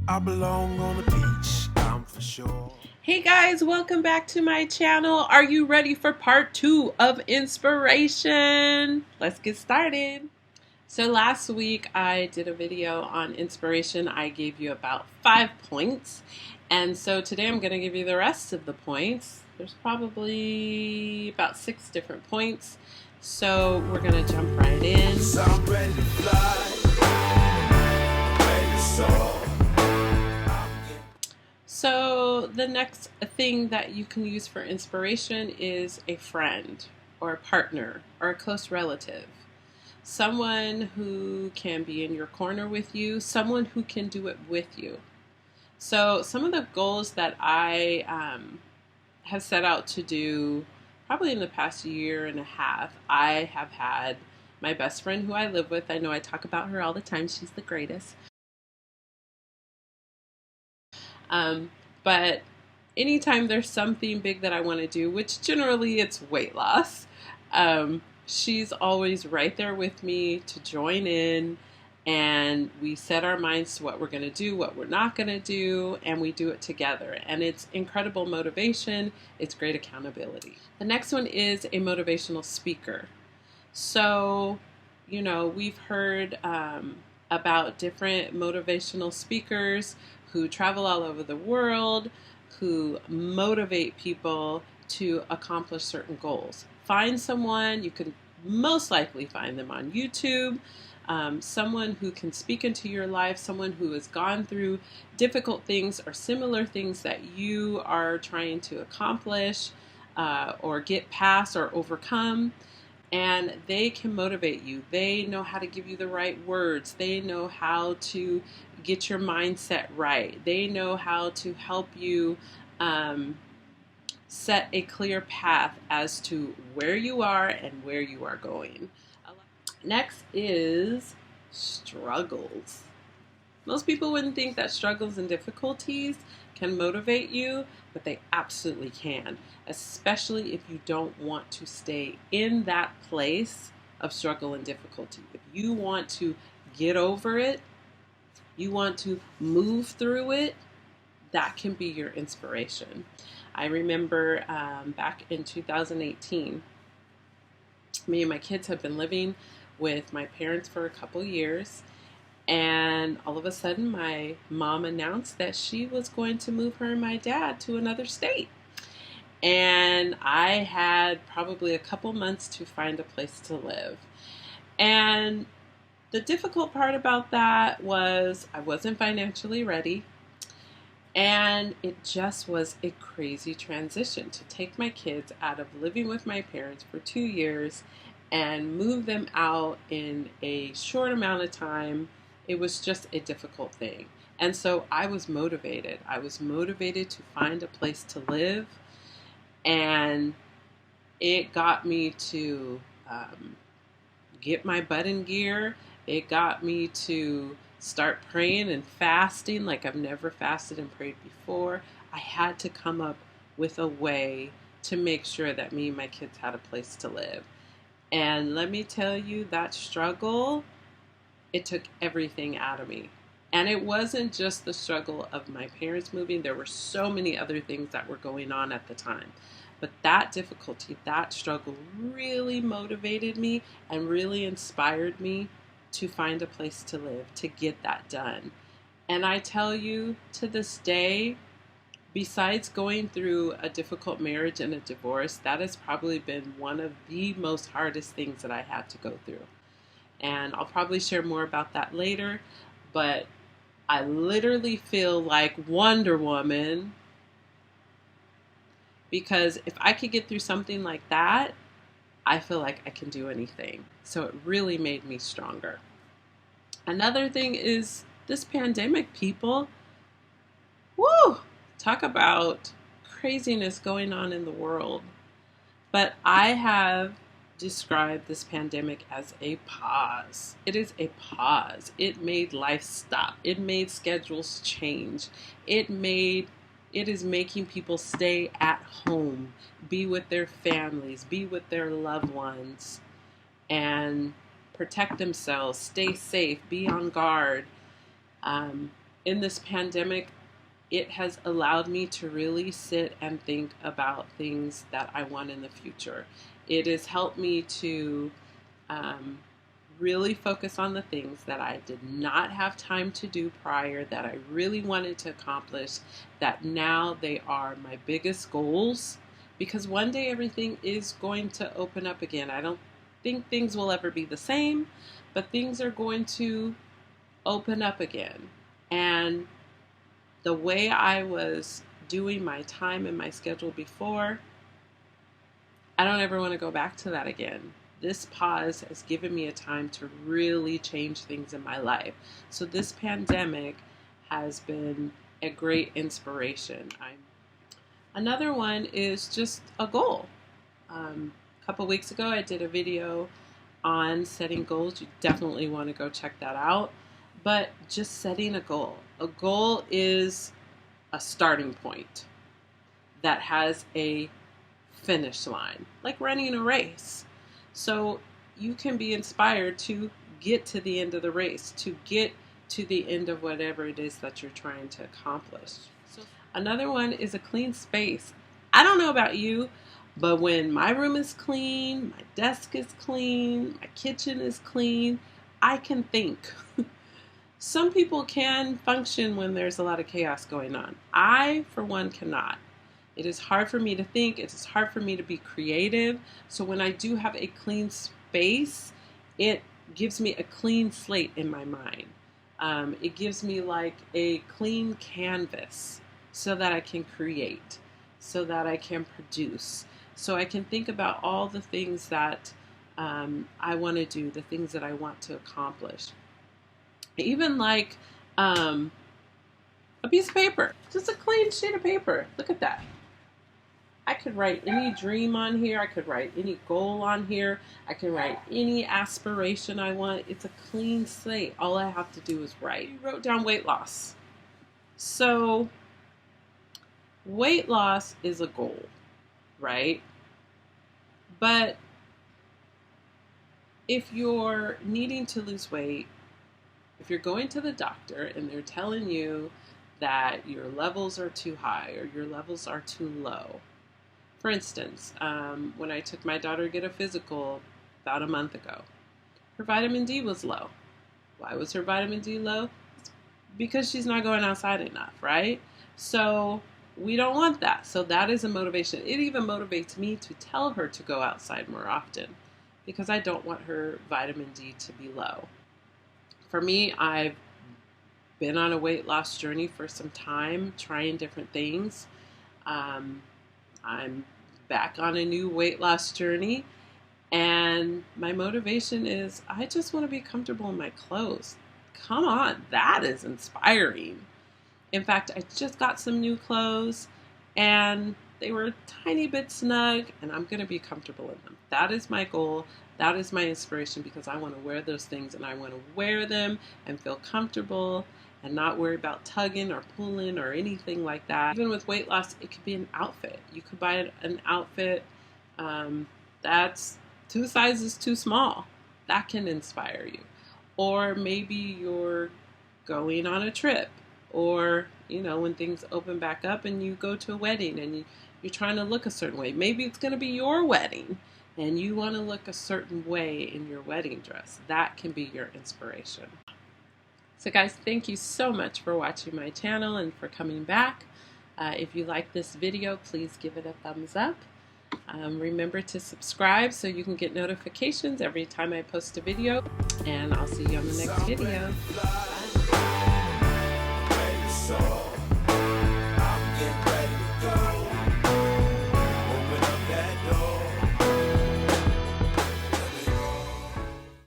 I belong on the beach, I'm for sure. Hey guys, welcome back to my channel. Are you ready for part 2 of inspiration? Let's get started. So last week I did a video on inspiration. I gave you about 5 points. And so today I'm going to give you the rest of the points. There's probably about 6 different points. So we're going to jump right in. So I'm ready to fly, ready to soar. So the next thing that you can use for inspiration is a friend or a partner or a close relative. Someone who can be in your corner with you, someone who can do it with you. So some of the goals that I have set out to do probably in the past year and a half, I have had my best friend who I live with. I know I talk about her all the time. She's the greatest. But anytime there's something big that I want to do, which generally it's weight loss, she's always right there with me to join in, and we set our minds to what we're going to do, what we're not going to do, and we do it together. And it's incredible motivation. It's great accountability. The next one is a motivational speaker. So, we've heard about different motivational speakers who travel all over the world, who motivate people to accomplish certain goals. Find someone, you can most likely find them on YouTube, someone who can speak into your life, someone who has gone through difficult things or similar things that you are trying to accomplish or get past or overcome. And they can motivate you. They know how to give you the right words. They know how to get your mindset right. They know how to help you set a clear path as to where you are and where you are going. Next is struggles. Most people wouldn't think that struggles and difficulties can motivate you, but they absolutely can, especially if you don't want to stay in that place of struggle and difficulty. If you want to get over it, you want to move through it, that can be your inspiration. I remember back in 2018, me and my kids had been living with my parents for a couple years. And all of a sudden, my mom announced that she was going to move her and my dad to another state. And I had probably a couple months to find a place to live. And the difficult part about that was I wasn't financially ready. And it just was a crazy transition to take my kids out of living with my parents for 2 years and move them out in a short amount of time. It was just a difficult thing. And so I was motivated. I was motivated to find a place to live. And it got me to get my butt in gear. It got me to start praying and fasting like I've never fasted and prayed before. I had to come up with a way to make sure that me and my kids had a place to live. And let me tell you, that struggle, it took everything out of me. And it wasn't just the struggle of my parents moving. There were so many other things that were going on at the time. But that difficulty, that struggle really motivated me and really inspired me to find a place to live, to get that done. And I tell you, to this day, besides going through a difficult marriage and a divorce, that has probably been one of the most hardest things that I had to go through. And I'll probably share more about that later, but I literally feel like Wonder Woman, because if I could get through something like that, I feel like I can do anything. So it really made me stronger. Another thing is this pandemic, people. Woo! Talk about craziness going on in the world. But I have described this pandemic as a pause. It is a pause. It made life stop. It made schedules change. It is making people stay at home, be with their families, be with their loved ones, and protect themselves, stay safe, be on guard. in this pandemic, it has allowed me to really sit and think about things that I want in the future. It has helped me to really focus on the things that I did not have time to do prior, that I really wanted to accomplish, that now they are my biggest goals, because one day everything is going to open up again. I don't think things will ever be the same, but things are going to open up again. And the way I was doing my time and my schedule before, I don't ever want to go back to that again. This pause has given me a time to really change things in my life. So this pandemic has been a great inspiration. Another one is just a goal. A couple weeks ago, I did a video on setting goals. You definitely want to go check that out. But just setting a goal. A goal is a starting point that has a finish line, like running a race. So you can be inspired to get to the end of the race, to get to the end of whatever it is that you're trying to accomplish. So another one is a clean space. I don't know about you, but when my room is clean, my desk is clean, my kitchen is clean, I can think. Some people can function when there's a lot of chaos going on. I, for one, cannot. It is hard for me to think. It is hard for me to be creative. So when I do have a clean space, it gives me a clean slate in my mind. It gives me like a clean canvas so that I can create, so that I can produce, so I can think about all the things that I want to do, the things that I want to accomplish. Even like a piece of paper, just a clean sheet of paper. Look at that. I could write any dream on here. I could write any goal on here. I can write any aspiration I want. It's a clean slate. All I have to do is write. You wrote down weight loss. So weight loss is a goal, right? But if you're needing to lose weight, if you're going to the doctor and they're telling you that your levels are too high or your levels are too low. For instance, when I took my daughter to get a physical about a month ago, her vitamin D was low. Why was her vitamin D low? It's because she's not going outside enough, right? So we don't want that. So that is a motivation. It even motivates me to tell her to go outside more often because I don't want her vitamin D to be low. For me, I've been on a weight loss journey for some time, trying different things. I'm back on a new weight loss journey, and my motivation is I just want to be comfortable in my clothes. Come on, that is inspiring. In fact, I just got some new clothes, and they were a tiny bit snug, and I'm going to be comfortable in them. That is my goal. That is my inspiration because I want to wear those things and I want to wear them and feel comfortable and not worry about tugging or pulling or anything like that. Even with weight loss, it could be an outfit. You could buy an outfit that's 2 sizes too small. That can inspire you. Or maybe you're going on a trip, or when things open back up and you go to a wedding and you're trying to look a certain way. Maybe it's going to be your wedding and you want to look a certain way in your wedding dress. That can be your inspiration. So guys, thank you so much for watching my channel and for coming back. If you like this video, please give it a thumbs up. Remember to subscribe so you can get notifications every time I post a video. And I'll see you on the next video. So